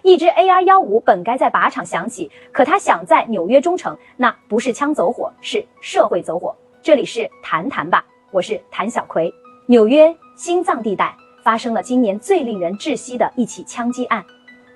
一支 AR-15本该在靶场响起，可它想在纽约中城，那不是枪走火，是社会走火。这里是谈谈吧，我是谭小葵。纽约心脏地带发生了今年最令人窒息的一起枪击案。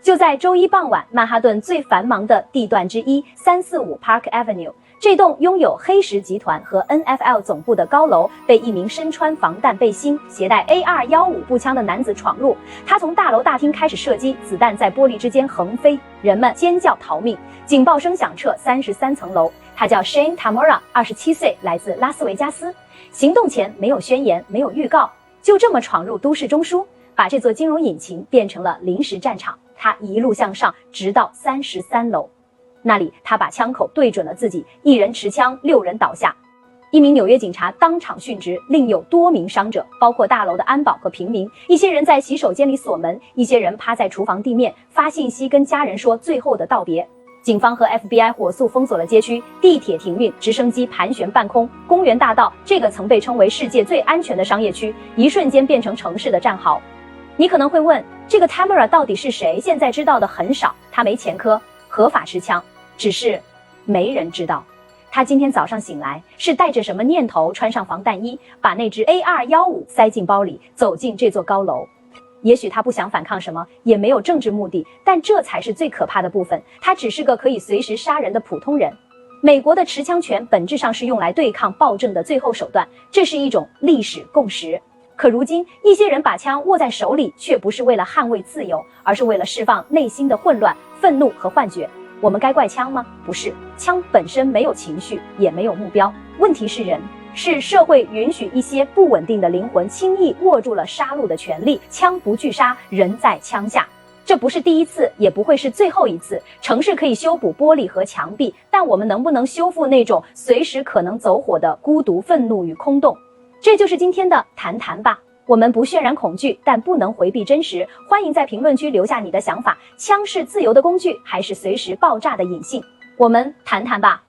就在周一傍晚，曼哈顿最繁忙的地段之一345 Park Avenue， 这栋拥有黑石集团和 NFL 总部的高楼被一名身穿防弹背心、携带 AR-15步枪的男子闯入。他从大楼大厅开始射击，子弹在玻璃之间横飞，人们尖叫逃命。警报声响彻33层楼。他叫 Shane Tamura， 27岁，来自拉斯维加斯。行动前没有宣言，没有预告，就这么闯入都市中枢，把这座金融引擎变成了临时战场。他一路向上，直到33楼，那里他把枪口对准了自己，一人持枪，6人倒下。一名纽约警察当场殉职，另有多名伤者，包括大楼的安保和平民。一些人在洗手间里锁门，一些人趴在厨房地面发信息跟家人说最后的道别。警方和 FBI 火速封锁了街区，地铁停运，直升机盘旋半空，公园大道这个曾被称为世界最安全的商业区，一瞬间变成城市的战壕。你可能会问，这个 Tamura 到底是谁？现在知道的很少，他没前科，合法持枪，只是没人知道他今天早上醒来是带着什么念头，穿上防弹衣，把那只 AR-15塞进包里，走进这座高楼。也许他不想反抗什么，也没有政治目的，但这才是最可怕的部分，他只是个可以随时杀人的普通人。美国的持枪权本质上是用来对抗暴政的最后手段，这是一种历史共识。可如今，一些人把枪握在手里，却不是为了捍卫自由，而是为了释放内心的混乱、愤怒和幻觉。我们该怪枪吗？不是，枪本身没有情绪，也没有目标。问题是人，是社会允许一些不稳定的灵魂轻易握住了杀戮的权利。枪不惧杀，人在枪下。这不是第一次，也不会是最后一次。城市可以修补玻璃和墙壁，但我们能不能修复那种随时可能走火的孤独、愤怒与空洞？这就是今天的谈谈吧。我们不渲染恐惧，但不能回避真实。欢迎在评论区留下你的想法。枪是自由的工具，还是随时爆炸的隐性？我们谈谈吧。